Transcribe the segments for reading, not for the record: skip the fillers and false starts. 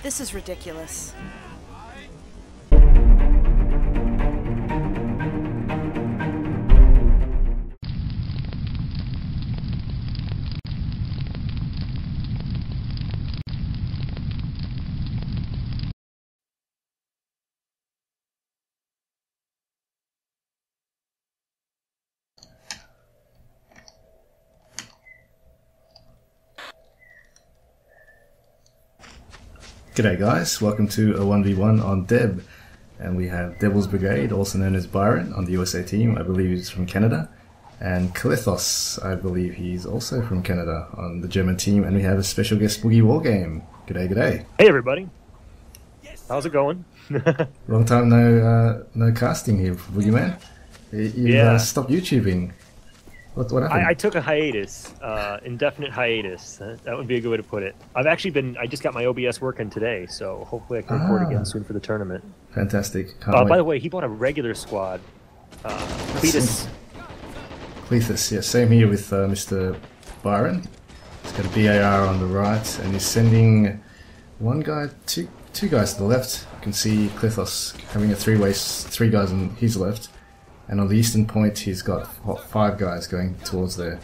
This is ridiculous. G'day guys, welcome to a 1v1 on Deb, and we have Devil's Brigade, also known as Byron, on the USA team. I believe he's from Canada, and Clethos, I believe he's also from Canada, on the German team, and we have a special guest, boogeywargame. G'day, g'day. Hey everybody, how's it going? Long time no casting here for Boogeyman. You stopped YouTubing. What happened? I took a hiatus, indefinite hiatus. That would be a good way to put it. I just got my OBS working today, so hopefully I can record again soon for the tournament. Fantastic. By the way, he bought a regular squad. Clethos. Clethos, yeah. Same here with Mr. Byron. He's got a BAR on the right, and he's sending one guy, two guys to the left. You can see Clethos having a three guys on his left. And on the eastern point, he's got, what, 5 guys going towards there.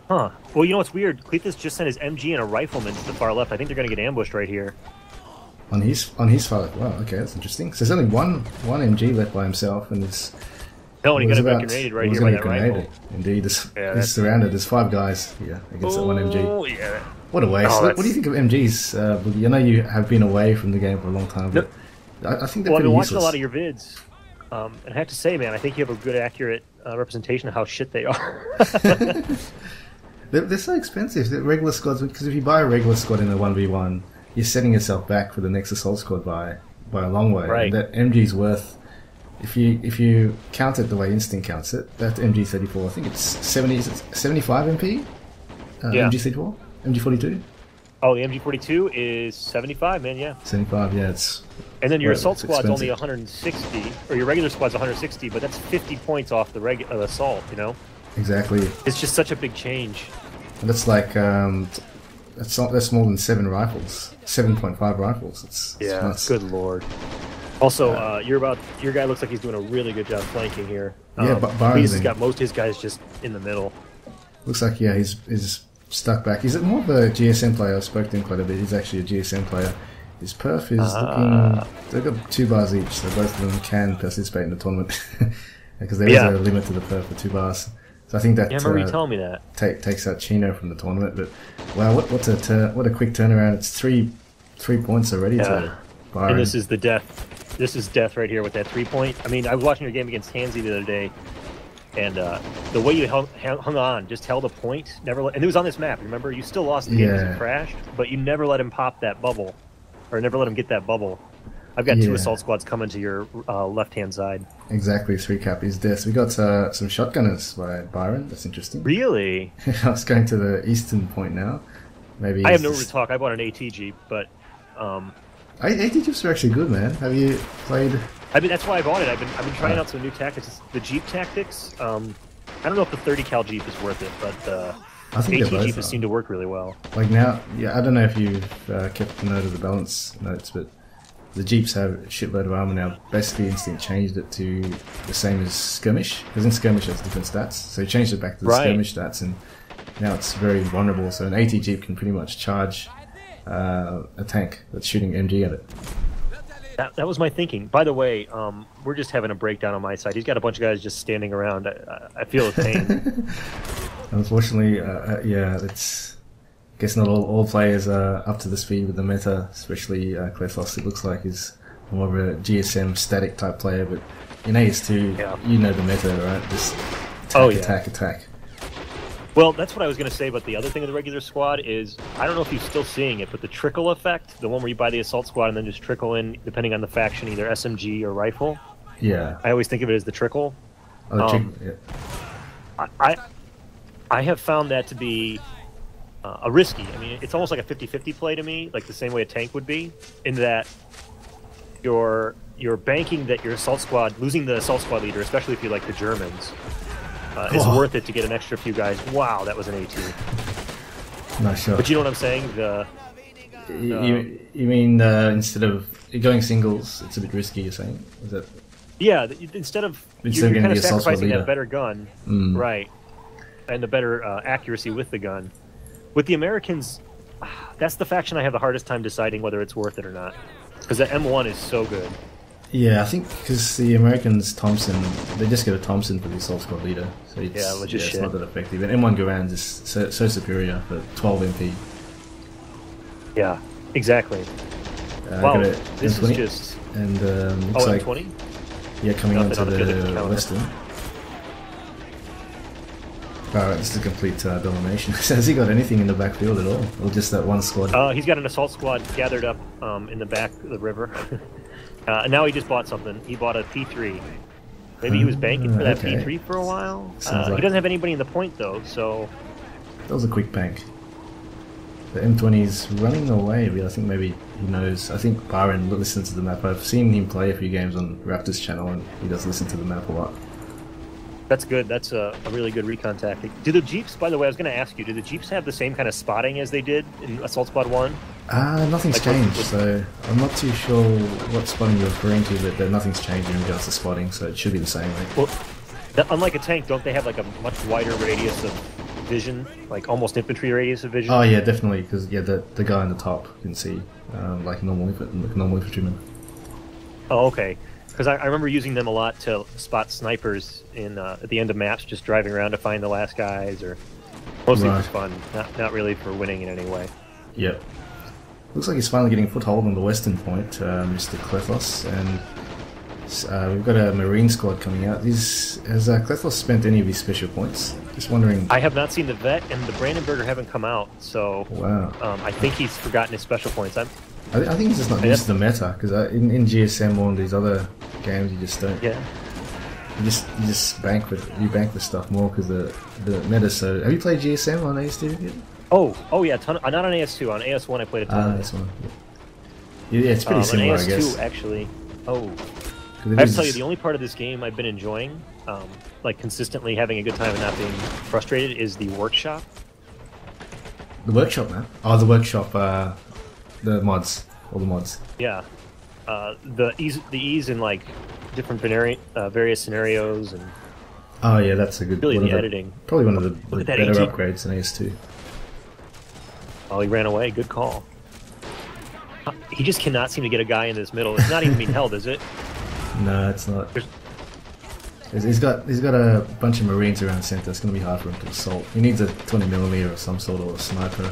Huh. Well, you know what's weird? Clethos just sent his MG and a rifleman to the far left. I think they're going to get ambushed right here. On his far left. Wow, okay, that's interesting. So there's only one MG left by himself, and there's... No, and he got a grenaded right here by that rifle. Indeed, he's surrounded. There's 5 guys here against that one MG. Oh, yeah. What a waste. What do you think of MGs, Boogie? I know you have been away from the game for a long time, but I think they're pretty useless. I've been watching a lot of your vids. And I have to say, man, I think you have a good, accurate representation of how shit they are. They're so expensive. They're regular squads, because if you buy a regular squad in a 1v1, you're setting yourself back for the next assault squad by a long way. Right. And that MG's worth, if you count it the way Instinct counts it, that MG34, I think it's 75 MP? Yeah. MG34? MG42? Oh, the MG42 is 75, man, yeah. 75, yeah, it's... And then your assault squad's only 160, or your regular squad's 160, but that's 50 points off the assault, you know? Exactly. It's just such a big change. And that's like, that's more than 7 rifles. 7.5 rifles. It's nuts. Good lord. Also, your guy looks like he's doing a really good job flanking here. Yeah, but Byron's got most of his guys just in the middle. Looks like, yeah, he's stuck back. He's more of a GSM player. I spoke to him quite a bit. He's actually a GSM player. His perf is looking... They've got 2 bars each, so both of them can participate in the tournament. Because there is a limit to the perf for 2 bars. So I think that... Yeah, I remember you telling me that. Takes out Chino from the tournament. But wow, what a quick turnaround. It's 3 points already to Byron. And this is the death. This is death right here with that 3-point. I mean, I was watching your game against Hansy the other day, and the way you hung on, just held a point, never let, and it was on this map, remember? You still lost the game because it crashed, but you never let him pop that bubble. Or never let him get that bubble. I've got 2 assault squads coming to your left-hand side. Exactly, 3 cap is death. We got some shotgunners by Byron. That's interesting. Really? I was going to the eastern point now. Maybe I have nowhere to talk. I bought an AT Jeep, but... AT Jeeps are actually good, man. Have you played... I mean, that's why I bought it. I've been trying out some new tactics. The Jeep tactics, I don't know if the 30 cal Jeep is worth it, but... I think AT Jeep has seemed to work really well. Like now, I don't know if you've kept note of the balance notes, but the Jeeps have a shitload of armor now. Basically, Instinct changed it to the same as Skirmish, because in Skirmish has different stats. So he changed it back to the Skirmish stats, and now it's very vulnerable. So an AT Jeep can pretty much charge a tank that's shooting MG at it. That was my thinking. By the way, we're just having a breakdown on my side. He's got a bunch of guys just standing around. I feel his pain. Unfortunately, it's... I guess not all players are up to the speed with the meta, especially Clethos. It looks like he's more of a GSM static type player, but in AS2, you know the meta, right? Just attack. Well, that's what I was going to say, but the other thing of the regular squad is, I don't know if you're still seeing it, but the trickle effect, the one where you buy the assault squad and then just trickle in, depending on the faction, either SMG or rifle. Yeah. I always think of it as the trickle. Oh, I have found that to be a risky. I mean, it's almost like a 50-50 play to me, like the same way a tank would be, in that you're banking that your assault squad, losing the assault squad leader, especially if you like the Germans, is worth it to get an extra few guys. Wow, that was an AT. Not sure. But you know what I'm saying? You mean instead of going singles, it's a bit risky, you're saying? Is that... Yeah, instead of you're kind of sacrificing that better gun, right, and the better accuracy with the gun. With the Americans, that's the faction I have the hardest time deciding whether it's worth it or not, because the M1 is so good. Yeah, I think because the Americans Thompson, they just get a Thompson for the assault squad leader, so it's not that effective. And M1 Garand is so superior for 12 MP. Yeah, exactly. Wow, this is just... And looks like M20? Yeah, coming onto the western. Alright, this is a complete domination. Has he got anything in the backfield at all? Or just that one squad? He's got an assault squad gathered up in the back of the river. And now he just bought something. He bought a P3. Maybe he was banking for that P3 for a while. He doesn't have anybody in the point, though, so... That was a quick bank. The M20's running away, but I think maybe he knows. I think Byron listens to the map. I've seen him play a few games on Raptor's channel, and he does listen to the map a lot. That's good. That's a really good recon tactic. Do the Jeeps, by the way, I was going to ask you, do the Jeeps have the same kind of spotting as they did in Assault Squad 1? Nothing's changed, so I'm not too sure what spotting you're referring to, but nothing's changed in regards to spotting, so it should be the same. Right? Well, unlike a tank, don't they have like a much wider radius of vision, like almost infantry radius of vision? Oh yeah, definitely, because the guy on the top can see like normal infantryman. Oh, okay. Because I remember using them a lot to spot snipers in at the end of maps, just driving around to find the last guys, or mostly for fun, not really for winning in any way. Yep. Looks like he's finally getting a foothold on the western point, Mr. Clethos, and we've got a Marine squad coming out. Has Clethos spent any of his special points? Just wondering. I have not seen the Vet and the Brandenburger haven't come out, so wow. I think he's forgotten his special points. I think he's just not used to the meta, because in GSM or in these other games you just don't. Yeah. You just bank with stuff more because the meta. So have you played GSM on AS2 yet? Oh yeah, not on AS2. On AS1 I played a ton. AS1. Yeah, it's pretty similar, on AS2, I guess. Actually. Oh. I have to tell you, the only part of this game I've been enjoying, like consistently having a good time and not being frustrated, is the workshop. The workshop, man. Oh, the workshop. The mods, all the mods. Yeah, the ease in like different various scenarios and. Oh yeah, that's a good. Really, the editing. Probably one of the better upgrades in AS2. Oh, he ran away. Good call. He just cannot seem to get a guy in this middle. It's not even being held, is it? No, it's not. He's got a bunch of Marines around center. It's going to be hard for him to assault. He needs a 20mm or some sort of a sniper.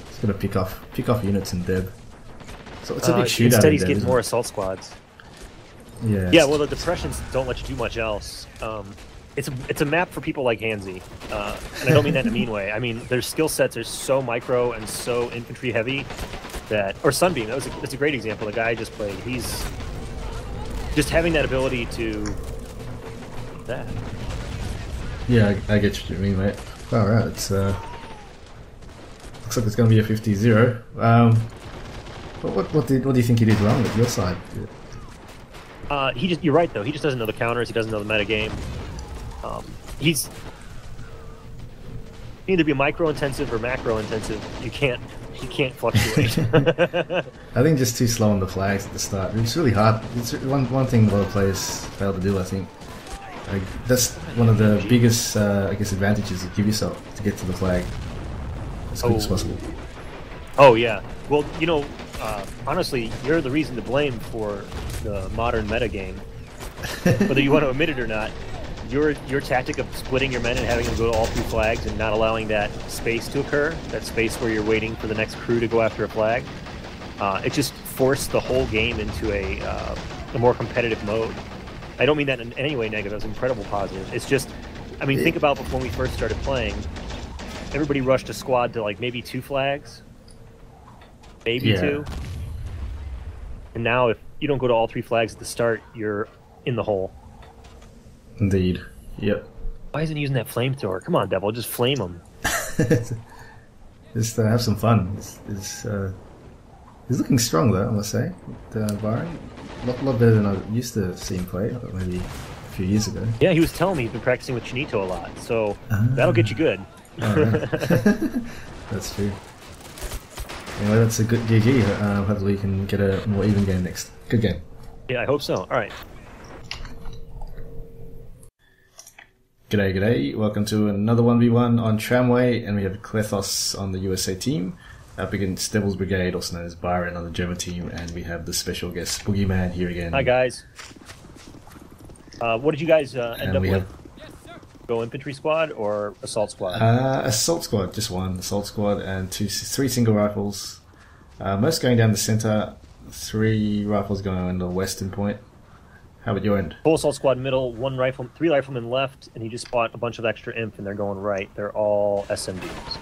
He's going to pick off units in Deb. So it's a big shootout. Instead, he's getting more assault squads. Yeah. Yeah. Well, the depressions don't let you do much else. It's a map for people like Hansi, and I don't mean that in a mean way. I mean their skill sets are so micro and so infantry heavy that, or Sunbeam. That's a great example. The guy I just played. He's just having that ability to. That. Yeah, I get what you mean, mate. Alright, it's looks like it's going to be a 50-0. What do you think he did wrong with your side? You're right though. He just doesn't know the counters. He doesn't know the metagame. He's either be micro intensive or macro intensive. He can't fluctuate. I think just too slow on the flags at the start. It's really hard. It's one thing a lot of players fail to do, I think. Like, that's one of the biggest, I guess, advantages you give yourself to get to the flag as quick as possible. Oh yeah. Well, you know, honestly, you're the reason to blame for the modern metagame. Whether you want to admit it or not, your tactic of splitting your men and having them go to all three flags and not allowing that space to occur, that space where you're waiting for the next crew to go after a flag, it just forced the whole game into a more competitive mode. I don't mean that in any way negative. It's incredible positive. It's just, I mean, think about when we first started playing. Everybody rushed a squad to like maybe 2 flags, maybe 2. And now, if you don't go to all 3 flags at the start, you're in the hole. Indeed. Yep. Why isn't he using that flamethrower? Come on, Devil, just flame him. Just have some fun. He's looking strong though, I must say. Byron, a lot better than I used to see him play, maybe a few years ago. Yeah, he was telling me he's been practicing with Chinito a lot, so that'll get you good. Right. That's true. Anyway, that's a good GG. Hopefully you can get a more even game next. Good game. Yeah, I hope so. All right. G'day, g'day. Welcome to another 1v1 on Tramway, and we have Clethos on the USA team up against Devil's Brigade, also known as Byron, on the German team, and we have the special guest Boogeyman here again. Hi guys. What did you guys end up with? Go infantry squad or assault squad? Assault squad, just one assault squad, and three single rifles. Most going down the center, 3 rifles going on the western point. How about your end? Full assault squad middle, 3 riflemen left, and he just bought a bunch of extra imp, and they're going right. They're all SMGs.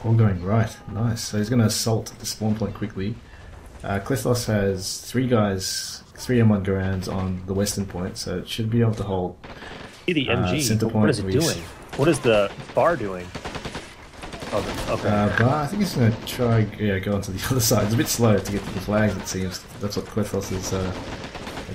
All going right, nice. So he's going to assault the spawn point quickly. Clethos has 3 guys, 3 M1 Garans on the western point, so it should be able to hold. See the MG. Center point. What is it doing? What is the bar doing? Oh, okay. Bar, I think he's going to try go onto the other side. It's a bit slow to get to the flags, it seems. That's what Clethos is, I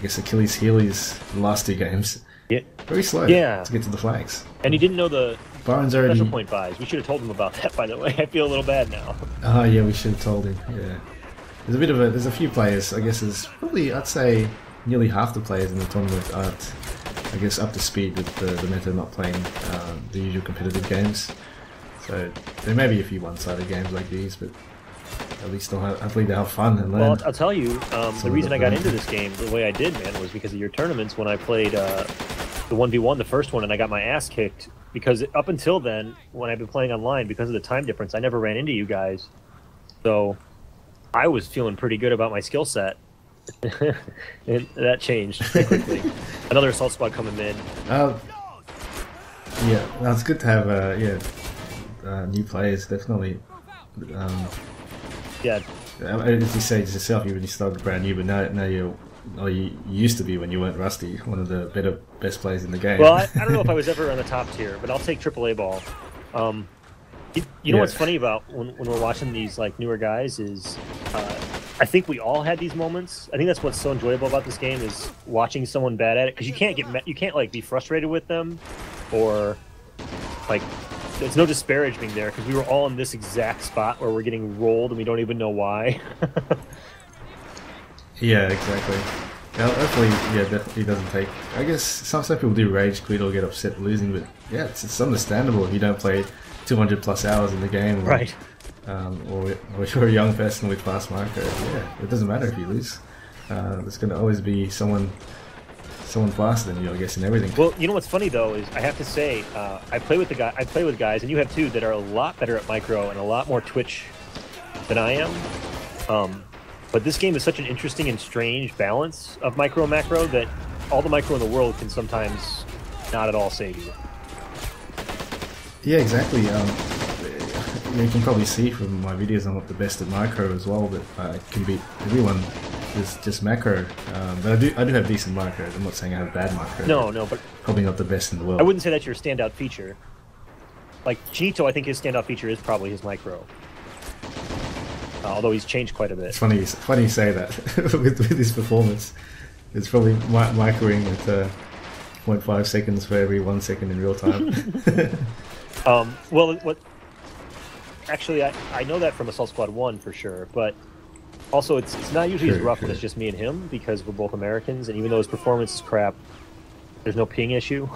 guess, Achilles' heel is the last 2 games. Yeah. Very slow to get to the flags. And he didn't know the Byron's already... special point buys. We should have told him about that, by the way. I feel a little bad now. Oh, yeah, we should have told him, yeah. There's a few players, I guess there's probably, I'd say, nearly half the players in the tournament aren't, I guess, up to speed with the meta, not playing the usual competitive games. So there may be a few one-sided games like these, but at least hopefully they'll have fun and learn. Well, I'll tell you, the reason I got into this game the way I did, man, was because of your tournaments when I played the 1v1, the first one, and I got my ass kicked. Because up until then, when I've been playing online, because of the time difference, I never ran into you guys. So I was feeling pretty good about my skill set. And that changed pretty quickly. Another assault squad coming in. Yeah, it's good to have new players, definitely. Yeah. As you say yourself, you really started brand new, but now you used to be, when you weren't rusty, one of the best players in the game. Well, I don't know if I was ever on the top tier, but I'll take AAA ball. You know what's funny about when we're watching these like newer guys is, I think we all had these moments. I think that's what's so enjoyable about this game is watching someone bad at it, because you can't like be frustrated with them, or like there's no disparaging there, because we were all in this exact spot where we're getting rolled and we don't even know why. Yeah, exactly. Yeah, hopefully, definitely doesn't take. I guess some people do rage quit or get upset losing, but yeah, it's understandable if you don't play 200 plus hours in the game, or, right? Or you're a young person with fast marker. Yeah, it doesn't matter if you lose. There's going to always be someone faster than you, I guess, in everything. Well, you know what's funny though is I have to say I play with guys, and you have too, that are a lot better at micro and a lot more Twitch than I am. But this game is such an interesting and strange balance of micro and macro that all the micro in the world can sometimes not at all save you. Yeah, exactly. You can probably see from my videos I'm not the best at micro as well, but I can beat everyone with just macro. But I do have decent micros. I'm not saying I have bad micro. No, but probably not the best in the world. I wouldn't say that's your standout feature. Like Chinito, I think his standout feature is probably his micro. Although he's changed quite a bit. It's funny you say that with his performance. It's probably microing at 0.5 seconds for every 1 second in real time. Well, actually, I know that from Assault Squad 1 for sure, but also it's not usually as rough when it's just me and him, because we're both Americans, and even though his performance is crap, there's no ping issue.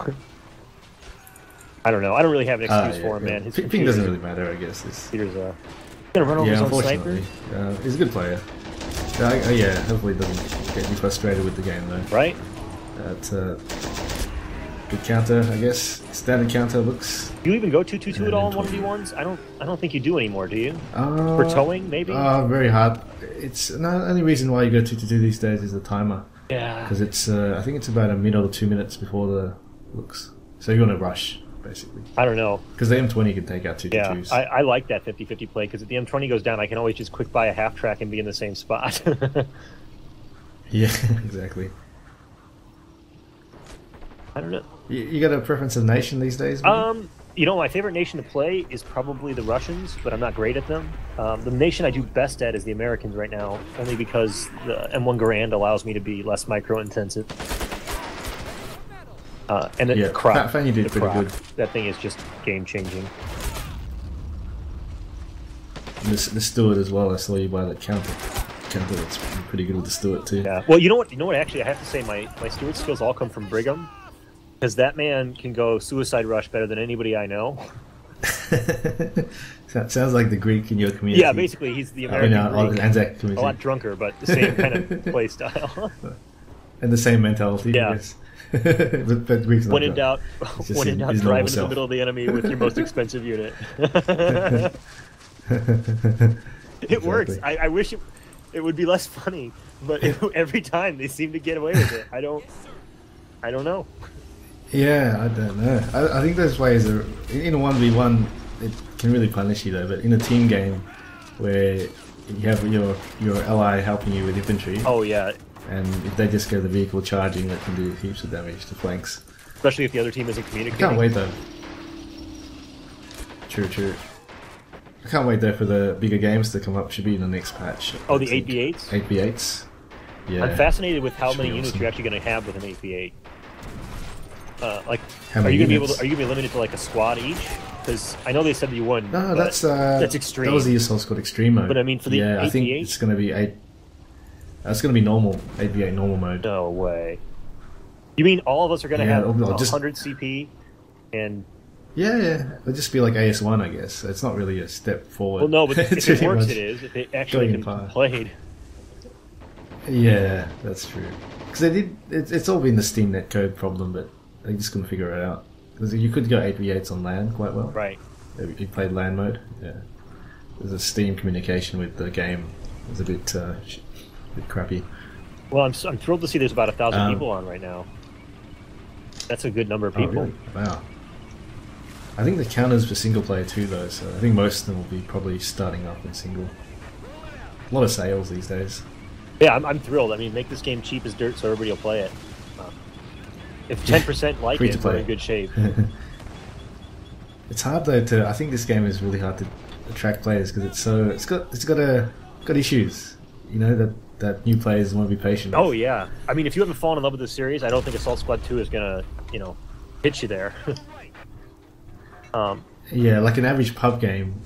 I don't know. I don't really have an excuse for him, man. His ping doesn't really matter, I guess. He's gonna run over his own sniper. He's a good player. Yeah, hopefully he doesn't get you frustrated with the game though. Right. Good counter, I guess. Standard counter looks. Do you even go 2-2-2 at all in 1v1s? I don't think you do anymore, do you? For towing, maybe? Very hard. It's the only reason why you go 2-2 these days is the timer. Yeah. Because it's I think it's about a minute or 2 minutes before the looks. So you're gonna rush, basically. I don't know. Because the M20 can take out 2-2s. Yeah, I like that 50-50 play, because if the M20 goes down, I can always just quick buy a half track and be in the same spot. Yeah, exactly. I don't know. You got a preference of nation these days? You know, my favorite nation to play is probably the Russians, but I'm not great at them. The nation I do best at is the Americans right now, only because the M1 Garand allows me to be less micro-intensive. And the crop, you did pretty good. That thing is just game-changing. the Stewart as well. I saw you buy that counter. It's pretty good with the Stewart too. Yeah. Well, you know what? Actually, I have to say my Stewart skills all come from Brigham, because that man can go suicide rush better than anybody I know. Sounds like the Greek in your community. Yeah, basically he's the American Greek. A lot drunker, but the same kind of play style. And the same mentality. Yeah. I guess. but Greek's not when in doubt, drive into the middle of the enemy with your most expensive unit. It works. I wish it would be less funny, but every time they seem to get away with it. I don't know. Yeah, I don't know. I think there's ways in a 1v1 it can really punish you though, but in a team game where you have your ally helping you with infantry. Oh yeah. And if they just go the vehicle charging, that can do heaps of damage to flanks. Especially if the other team isn't communicating. I can't wait though. True. I can't wait though for the bigger games to come up. Should be in the next patch. Oh, the 8v8s? 8v8s. Yeah. I'm fascinated with how many units you're actually going to have with an 8v8. Like, are you going to be limited to like a squad each? Because I know they said that you wouldn't. No, that's extreme. That was the Assault Squad Extreme mode. But I mean, for the 8v8? I think it's going to be 8. It's going to be normal 8v8 normal mode. No way. You mean all of us are going to have 100 CP and? Yeah. It'll just be like AS1, I guess. It's not really a step forward. Well, no, but if it works, it is. If it actually can be played. Yeah, that's true. Because they did. It's all been the Steam netcode problem, but they just couldn't figure it out. Because you could go 8v8s on LAN quite well. Right. You played LAN mode. Yeah. There's a Steam communication with the game. It was a bit crappy. Well, I'm thrilled to see there's about 1,000 people on right now. That's a good number of people. Oh, really? Wow. I think the counters for single player too, though. So I think most of them will be probably starting off in single. A lot of sales these days. Yeah, I'm thrilled. I mean, make this game cheap as dirt so everybody will play it. If 10% like it, we're in good shape. It's hard though I think this game is really hard to attract players because it's got issues. You know that new players want to be patient. Oh yeah, I mean, if you haven't fallen in love with the series, I don't think Assault Squad 2 is gonna hit you there. Yeah, like an average pub game.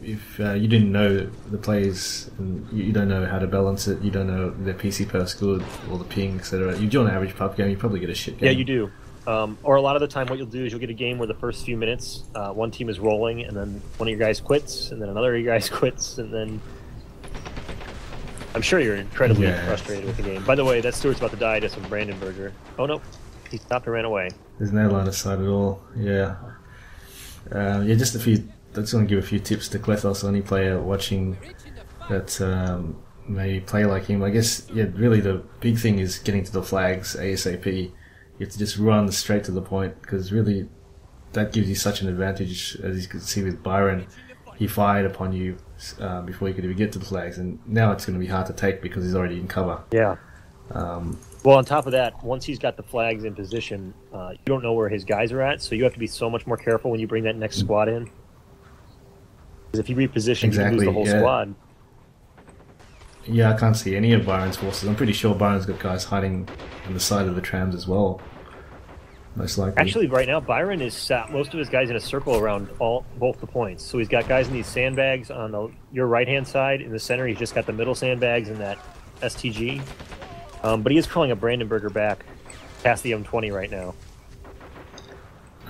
If you didn't know the players and you don't know how to balance it, you don't know their PC per good or the ping, etc. You do an average pub game, you probably get a shit game. Yeah, you do. Or a lot of the time what you'll do is you'll get a game where the first few minutes one team is rolling and then one of your guys quits and then another of your guys quits and then I'm sure you're incredibly frustrated with the game. By the way, that Stewart's about to die to some Brandenburger. Oh no, he stopped and ran away. There's no line of sight at all. Yeah. Just a few. That's going to give a few tips to Clethos or any player watching that may play like him. I guess, really the big thing is getting to the flags ASAP. You have to just run straight to the point because really that gives you such an advantage. As you can see with Byron, he fired upon you before you could even get to the flags, and now it's going to be hard to take because he's already in cover. Yeah. Well, on top of that, once he's got the flags in position, you don't know where his guys are at, so you have to be so much more careful when you bring that next squad in. Because if he repositions, you lose the whole squad. Yeah, I can't see any of Byron's forces. I'm pretty sure Byron's got guys hiding on the side of the trams as well. Most likely. Actually, right now, Byron is sat most of his guys in a circle around both the points. So he's got guys in these sandbags on your right-hand side. In the center, he's just got the middle sandbags and that STG. But he is calling a Brandenburger back past the M20 right now.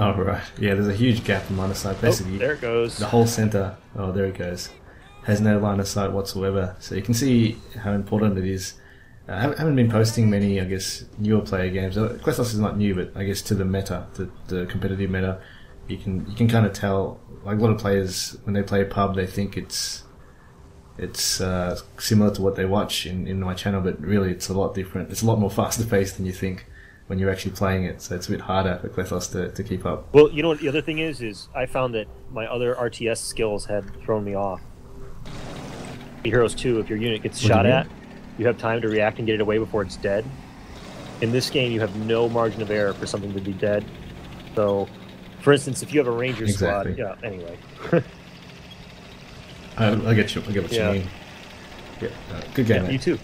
Oh, right. Yeah, there's a huge gap in line of sight. Basically, there it goes. The whole center, there it goes, has no line of sight whatsoever. So you can see how important it is. I haven't been posting many, I guess, newer player games. Clethos is not new, but I guess to the meta, the competitive meta, you can kind of tell. Like a lot of players, when they play pub, they think it's similar to what they watch in my channel, but really it's a lot different. It's a lot more faster paced than you think when you're actually playing it, so it's a bit harder for Clethos to keep up. Well, you know what the other thing is I found that my other RTS skills had thrown me off. The Heroes 2, if your unit gets shot at, you have time to react and get it away before it's dead. In this game, you have no margin of error for something to be dead. So, for instance, if you have a Ranger squad... Yeah, anyway. I get what you mean. Yeah, good game, you too.